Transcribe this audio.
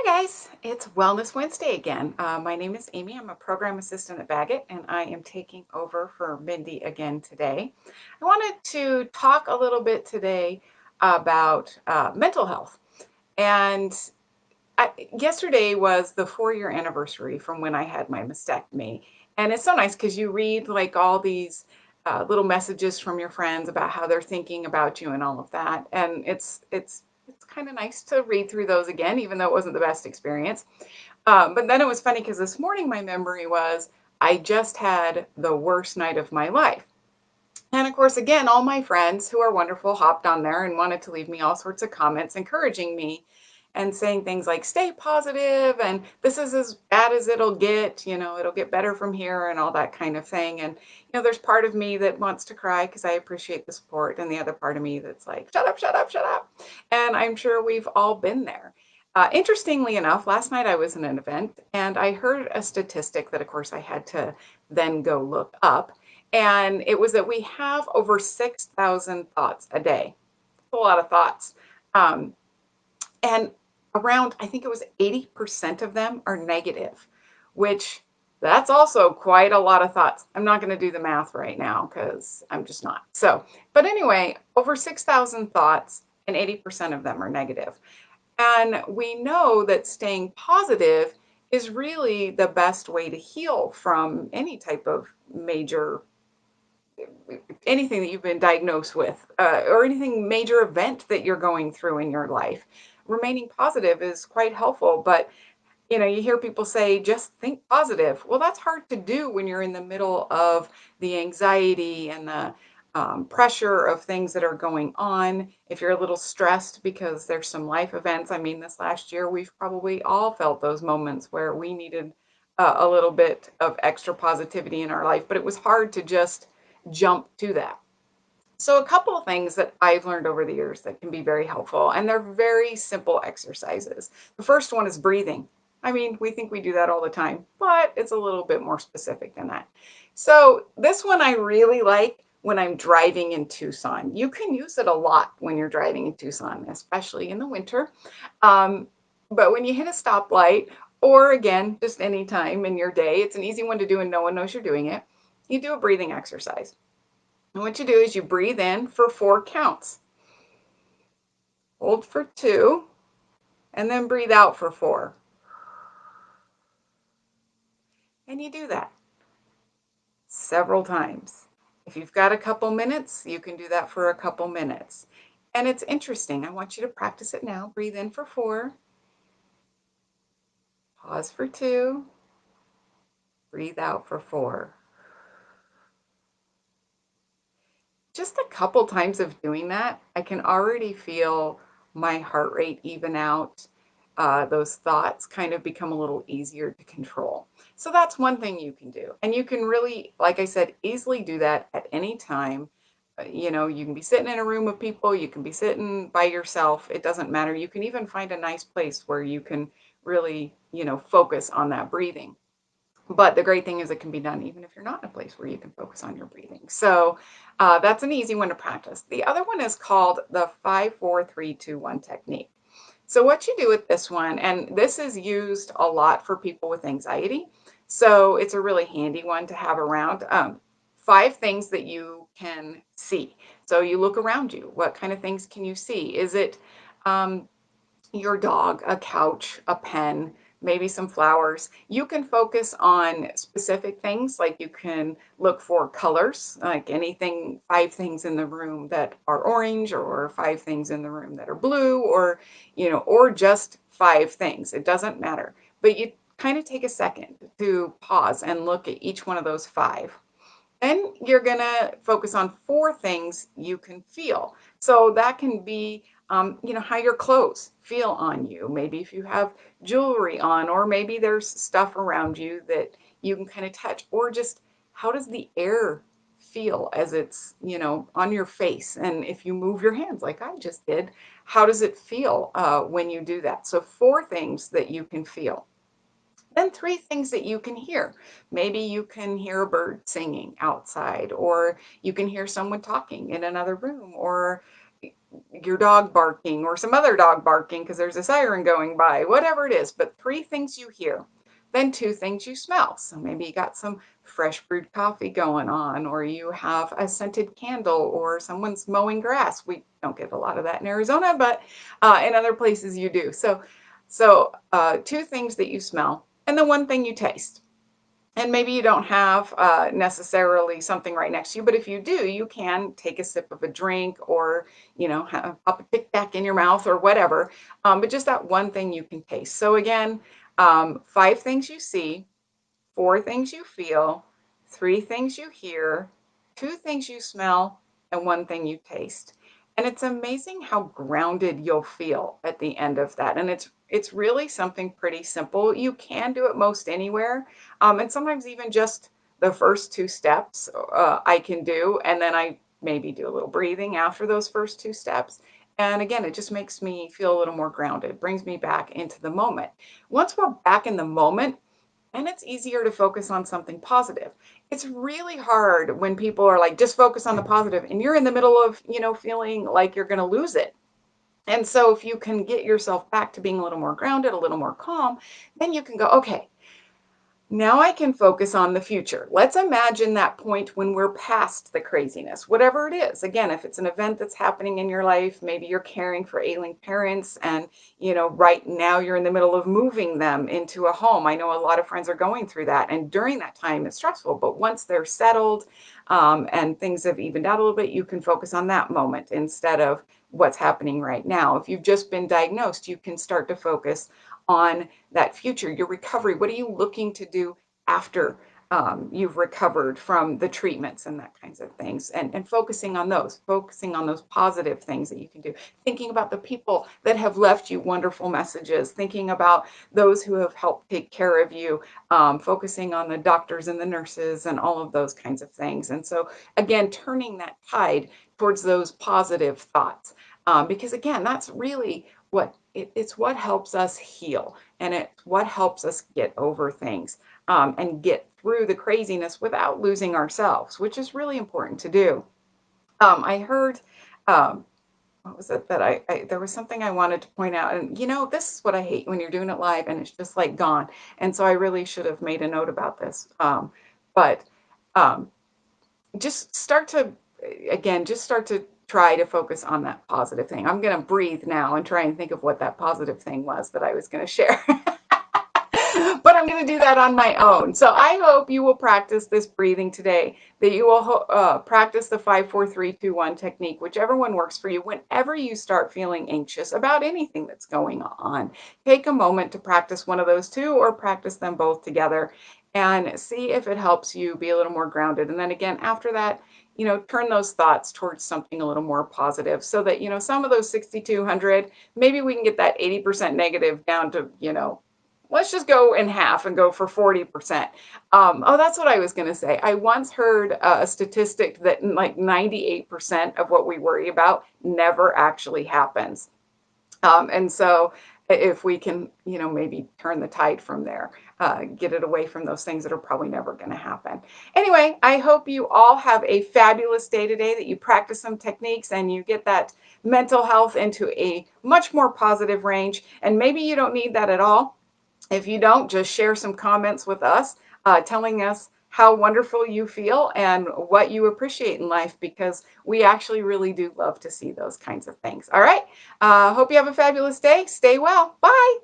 Hi guys, it's Wellness Wednesday again. My name is Amy. I'm a program assistant at Bagot, and I am taking over for Mindy again today. I wanted to talk a little bit today about mental health. And yesterday was the 4-year anniversary from when I had my mastectomy. And it's so nice because you read like all these little messages from your friends about how they're thinking about you and all of that. And it's kind of nice to read through those again, even though it wasn't the best experience. But then it was funny because this morning my memory was I just had the worst night of my life. And of course, again, all my friends who are wonderful hopped on there and wanted to leave me all sorts of comments encouraging me and saying things like, stay positive and this is as bad as it'll get, it'll get better from here and all that kind of thing. And, there's part of me that wants to cry because I appreciate the support, and the other part of me that's like, shut up, shut up, shut up. And I'm sure we've all been there. Interestingly enough, last night I was in an event and I heard a statistic that, of course, I had to then go look up. And it was that we have over 6,000 thoughts a day. A lot of thoughts. Um, and around, I think it was 80% of them are negative, which that's also quite a lot of thoughts. I'm not going to do the math right now because I'm just not. So, but anyway, over 6,000 thoughts and 80% of them are negative. And we know that staying positive is really the best way to heal from any type of major anything that you've been diagnosed with, or anything major event that you're going through in your life. Remaining positive is quite helpful, but you hear people say just think positive. Well, that's hard to do when you're in the middle of the anxiety and the pressure of things that are going on. If you're a little stressed because there's some life events, I mean, this last year we've probably all felt those moments where we needed a little bit of extra positivity in our life, but it was hard to just jump to that. So, a couple of things that I've learned over the years that can be very helpful, and they're very simple exercises. The first one is breathing. I mean, we think we do that all the time, but it's a little bit more specific than that. So, this one I really like when I'm driving in Tucson. You can use it a lot when you're driving in Tucson, especially in the winter. Um, but when you hit a stoplight, or again, just any time in your day, it's an easy one to do and no one knows you're doing it. You do a breathing exercise. And what you do is you breathe in for 4 counts, hold for 2, and then breathe out for 4. And you do that several times. If you've got a couple minutes, you can do that for a couple minutes. And it's interesting. I want you to practice it now. Breathe in for 4, pause for 2, breathe out for 4. Just a couple times of doing that, I can already feel my heart rate even out. Those thoughts kind of become a little easier to control. So that's one thing you can do. And you can really, like I said, easily do that at any time. You can be sitting in a room of people, you can be sitting by yourself. It doesn't matter. You can even find a nice place where you can really, focus on that breathing. But the great thing is it can be done even if you're not in a place where you can focus on your breathing. So that's an easy one to practice. The other one is called the 5-4-3-2-1 technique. So what you do with this one, and this is used a lot for people with anxiety, so it's a really handy one to have around. 5 things that you can see. So you look around you. What kind of things can you see? Is it um, your dog, a couch, a pen, maybe some flowers? You can focus on specific things, like you can look for colors, like anything, 5 things in the room that are orange, or 5 things in the room that are blue, or just 5 things. It doesn't matter. But you kind of take a second to pause and look at each one of those 5. Then you're going to focus on 4 things you can feel. So that can be, how your clothes feel on you. Maybe if you have jewelry on, or maybe there's stuff around you that you can kind of touch, or just how does the air feel as it's, on your face? And if you move your hands like I just did, how does it feel when you do that? So 4 things that you can feel. Then 3 things that you can hear. Maybe you can hear a bird singing outside, or you can hear someone talking in another room, or your dog barking or some other dog barking because there's a siren going by, whatever it is, but three things you hear. Then two things you smell. So maybe you got some fresh brewed coffee going on, or you have a scented candle, or someone's mowing grass. We don't get a lot of that in Arizona, but in other places you do. So two things that you smell, and then one thing you taste. And maybe you don't have necessarily something right next to you, but if you do, you can take a sip of a drink, or pop a tic tac in your mouth or whatever. But just that one thing you can taste. So again, five things you see, four things you feel, three things you hear, two things you smell, and one thing you taste. And it's amazing how grounded you'll feel at the end of that. And it's really something pretty simple. You can do it most anywhere, and sometimes even just the first two steps I can do, and then I maybe do a little breathing after those first two steps. And again, it just makes me feel a little more grounded, brings me back into the moment. Once we're back in the moment, and it's easier to focus on something positive. It's really hard when people are like, just focus on the positive, and you're in the middle of, feeling like you're going to lose it. And so if you can get yourself back to being a little more grounded, a little more calm, then you can go, okay, now I can focus on the future. Let's imagine that point when we're past the craziness, whatever it is. Again, if it's an event that's happening in your life, maybe you're caring for ailing parents, and, right now you're in the middle of moving them into a home. I know a lot of friends are going through that. And during that time, it's stressful. But once they're settled, and things have evened out a little bit, you can focus on that moment instead of what's happening right now. If you've just been diagnosed, you can start to focus on that future, your recovery. What are you looking to do after you've recovered from the treatments and that kinds of things, and focusing on those positive things that you can do, thinking about the people that have left you wonderful messages, thinking about those who have helped take care of you, focusing on the doctors and the nurses and all of those kinds of things. And so again, turning that tide towards those positive thoughts, because again, that's really it's what helps us heal, and it's what helps us get over things, and get through the craziness without losing ourselves, which is really important to do. I heard, um, what was it that there was something I wanted to point out, and this is what I hate when you're doing it live and it's just like gone. And so I really should have made a note about this. But um, just start to just start to try to focus on that positive thing. I'm going to breathe now and try and think of what that positive thing was that I was going to share. But I'm going to do that on my own. So I hope you will practice this breathing today, that you will practice the 5-4-3-2-1 technique, whichever one works for you. Whenever you start feeling anxious about anything that's going on, take a moment to practice one of those two, or practice them both together, and see if it helps you be a little more grounded. And then again, after that, turn those thoughts towards something a little more positive, so that, some of those 6,200, maybe we can get that 80% negative down to, let's just go in half and go for 40%. Oh, that's what I was going to say. I once heard a statistic that like 98% of what we worry about never actually happens. And so if we can, maybe turn the tide from there, get it away from those things that are probably never going to happen. Anyway, I hope you all have a fabulous day today, that you practice some techniques and you get that mental health into a much more positive range. And maybe you don't need that at all. If you don't, just share some comments with us, telling us how wonderful you feel and what you appreciate in life, because we actually really do love to see those kinds of things. All right. Hope you have a fabulous day. Stay well. Bye.